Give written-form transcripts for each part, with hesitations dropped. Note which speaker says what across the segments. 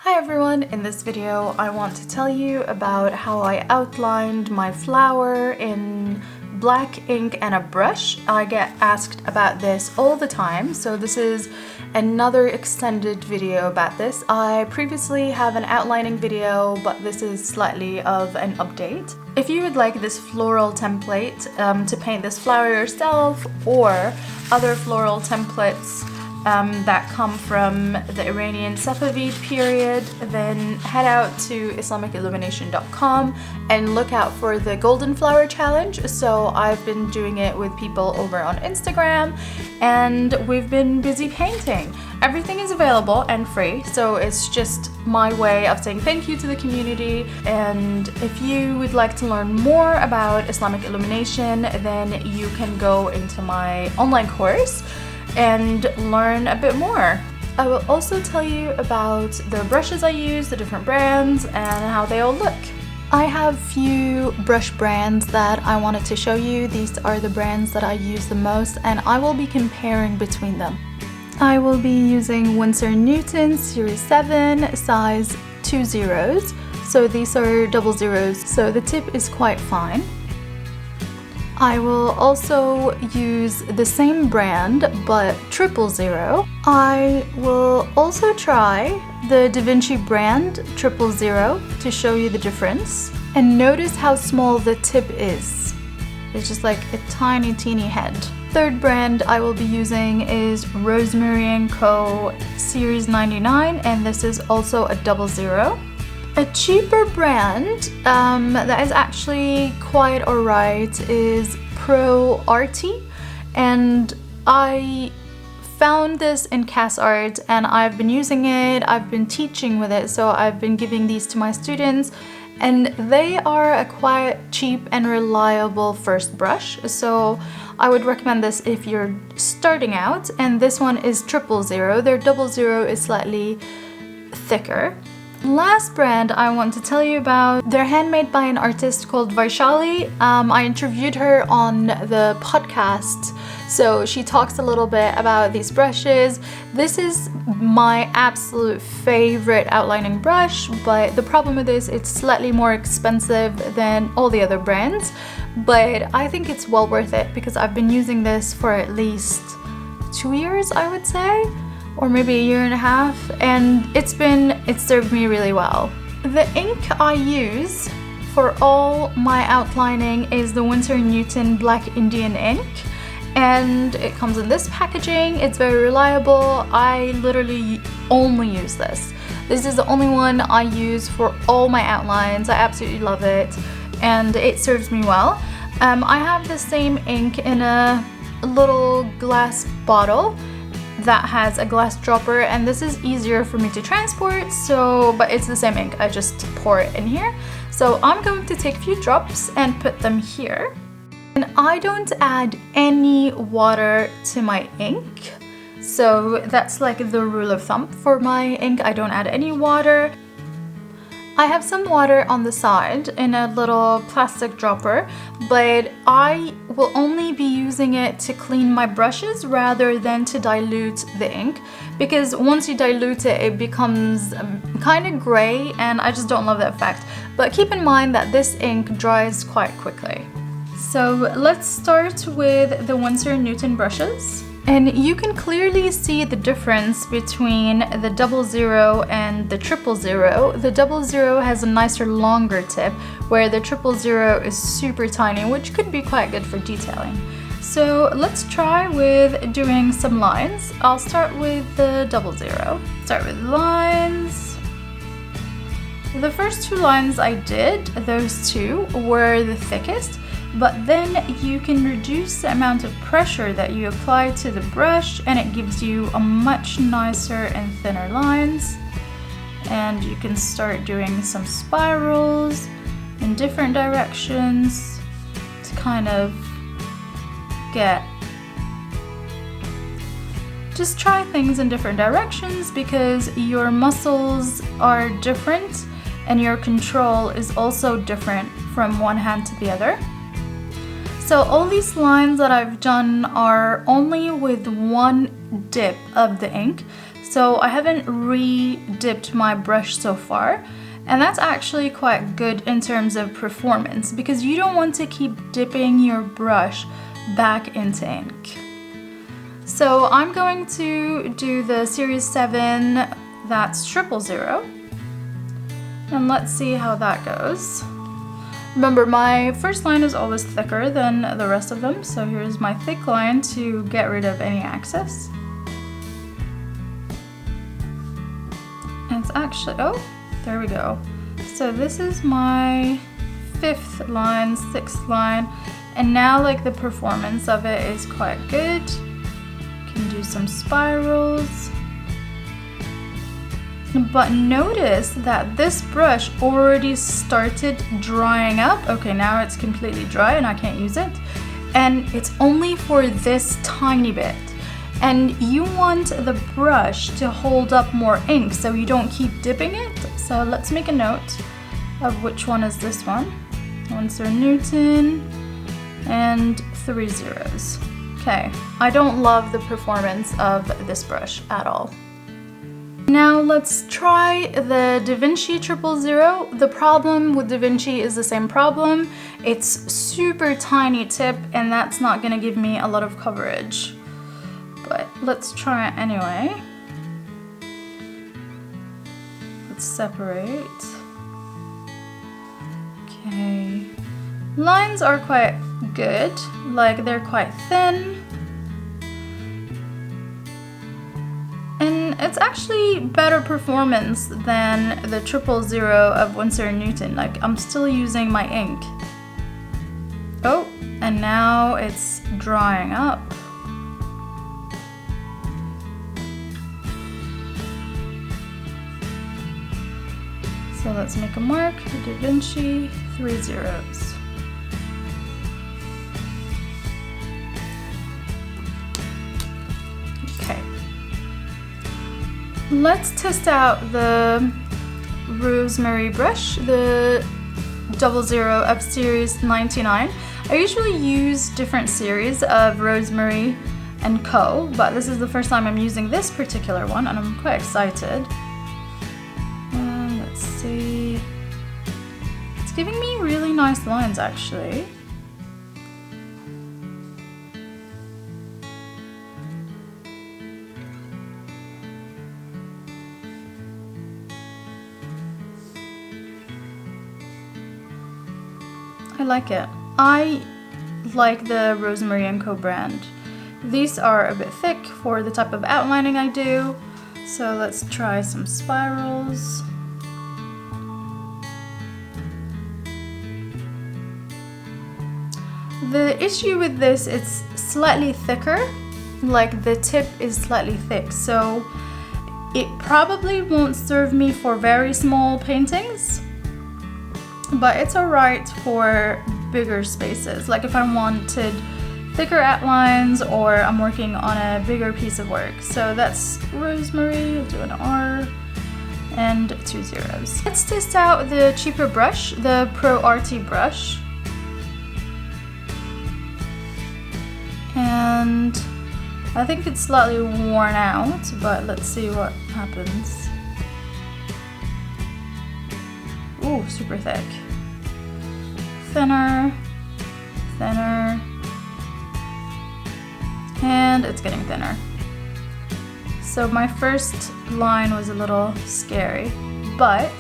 Speaker 1: Hi everyone, in this video I want to tell you about how I outlined my flower in black ink and a brush. I get asked about this all the time, so this is another extended video about this. I previously have an outlining video, but this is slightly of an update. If you would like this floral template to paint this flower yourself or other floral templates that come from the Iranian Safavid period, then head out to IslamicIllumination.com and look out for the Golden Flower Challenge. So I've been doing it with people over on Instagram and we've been busy painting. Everything is available and free, so it's just my way of saying thank you to the community. And if you would like to learn more about Islamic Illumination, then you can go into my online course and learn a bit more. I will also tell you about the brushes I use, the different brands, and how they all look. I have few brush brands that I wanted to show you. These are the brands that I use the most, and I will be comparing between them. I will be using Winsor & Newton Series 7, size 2 zeros. So these are double zeros, so the tip is quite fine. I will also use the same brand but 000. I will also try the Da Vinci brand 000 to show you the difference. And notice how small the tip is. It's just like a tiny teeny head. Third brand I will be using is Rosemary & Co. Series 99, and this is also a 00. A cheaper brand that is actually quite alright is Pro Arty, and I found this in Cas Art and I've been using it, I've been teaching with it, so I've been giving these to my students, and they are a quite cheap and reliable first brush, so I would recommend this if you're starting out. And this one is 000. Their 00 is slightly thicker. Last brand I want to tell you about, they're handmade by an artist called Vaishali. I interviewed her on the podcast, so she talks a little bit about these brushes. This is my absolute favorite outlining brush, but the problem with this, it's slightly more expensive than all the other brands, but I think it's well worth it because I've been using this for at least 2 years, I would say, or maybe a year and a half, and it's served me really well. The ink I use for all my outlining is the Winsor & Newton Black Indian ink, and it comes in this packaging. It's very reliable. I literally only use this. This is the only one I use for all my outlines. I absolutely love it and it serves me well. I have the same ink in a little glass bottle that has a glass dropper, and this is easier for me to transport, but it's the same ink, I just pour it in here. So I'm going to take a few drops and put them here. And I don't add any water to my ink, so that's like the rule of thumb for my ink. I don't add any water. I have some water on the side in a little plastic dropper, but I will only be using it to clean my brushes rather than to dilute the ink, because once you dilute it, it becomes kind of gray and I just don't love that effect. But keep in mind that this ink dries quite quickly. So let's start with the Winsor & Newton brushes. And you can clearly see the difference between the 00 and the 000. The 00 has a nicer, longer tip, where the 000 is super tiny, which could be quite good for detailing. So let's try with doing some lines. I'll start with the 00. Start with lines. The first two lines I did, those two, were the thickest. But then you can reduce the amount of pressure that you apply to the brush and it gives you a much nicer and thinner lines. And you can start doing some spirals in different directions to kind of just try things in different directions, because your muscles are different and your control is also different from one hand to the other. So all these lines that I've done are only with one dip of the ink. so I haven't re-dipped my brush so far, and that's actually quite good in terms of performance because you don't want to keep dipping your brush back into ink. So I'm going to do the series 7, that's 000, and let's see how that goes. Remember, my first line is always thicker than the rest of them, so here's my thick line to get rid of any excess. And it's actually, oh, there we go. So this is my 5th line, 6th line, and now like the performance of it is quite good. Can do some spirals. But notice that this brush already started drying up. Okay, now it's completely dry and I can't use it. And it's only for this tiny bit. And you want the brush to hold up more ink so you don't keep dipping it. So let's make a note of which one is this one. 1 Sir Newton and 3 zeros. Okay, I don't love the performance of this brush at all. Now let's try the Da Vinci 000. The problem with Da Vinci is the same problem. It's super tiny tip and that's not gonna give me a lot of coverage. But let's try it anyway. Let's separate. Okay. Lines are quite good, like they're quite thin. And it's actually better performance than the 000 of 1 Sir Newton. Like I'm still using my ink. Oh, and now it's drying up. So let's make a mark, Da Vinci, 3 zeros. Okay. Let's test out the rosemary brush, the 00 of series 99. I usually use different series of rosemary and co, but this is the first time I'm using this particular one and I'm quite excited. Let's see. It's giving me really nice lines actually. I like it. I like the Rosemary & Co brand. These are a bit thick for the type of outlining I do. So let's try some spirals. The issue with this, it's slightly thicker, like the tip is slightly thick, so it probably won't serve me for very small paintings, but it's alright for bigger spaces, like if I wanted thicker outlines or I'm working on a bigger piece of work. So that's rosemary, I'll do an R and 2 zeros. Let's test out the cheaper brush, the Pro RT brush. And I think it's slightly worn out, but let's see what happens. Ooh, super thick. Thinner, thinner, and it's getting thinner. So my first line was a little scary, but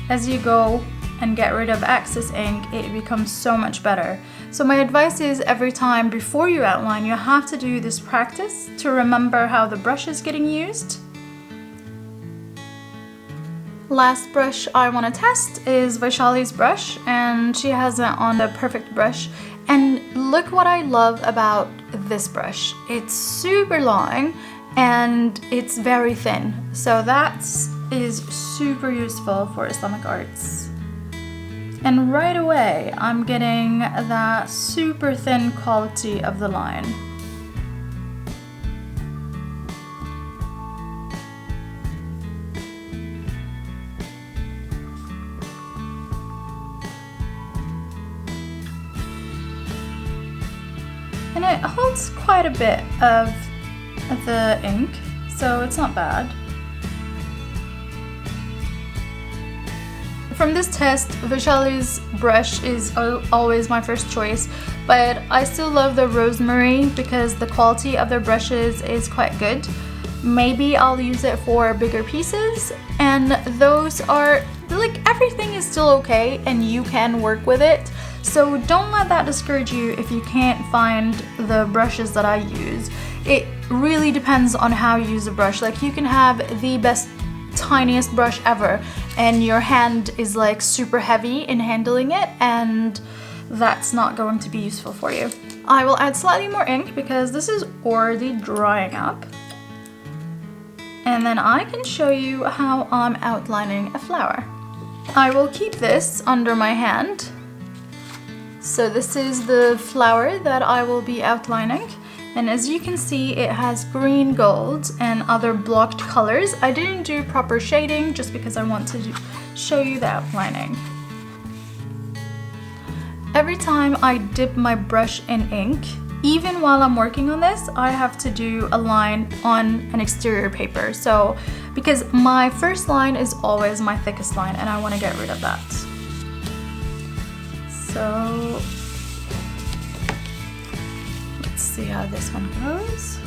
Speaker 1: as you go and get rid of excess ink, it becomes so much better. So my advice is every time before you outline, you have to do this practice to remember how the brush is getting used. Last brush I want to test is Vaishali's brush, and she has it on the perfect brush. And look what I love about this brush. It's super long and it's very thin. So that is super useful for Islamic arts. And right away, I'm getting that super thin quality of the line. And it holds quite a bit of the ink, so it's not bad. From this test, Vishali's brush is always my first choice, but I still love the Rosemary because the quality of their brushes is quite good. Maybe I'll use it for bigger pieces, and those are, like, everything is still okay and you can work with it. So don't let that discourage you if you can't find the brushes that I use. It really depends on how you use a brush. Like, you can have the best tiniest brush ever and your hand is like super heavy in handling it, and that's not going to be useful for you. I will add slightly more ink because this is already drying up, and then I can show you how I'm outlining a flower. I will keep this under my hand. So this is the flower that I will be outlining. And as you can see, it has green, gold, and other blocked colors. I didn't do proper shading just because I want to show you the outlining. Every time I dip my brush in ink, even while I'm working on this, I have to do a line on an exterior paper. So, because my first line is always my thickest line and I want to get rid of that. So, see how this one goes.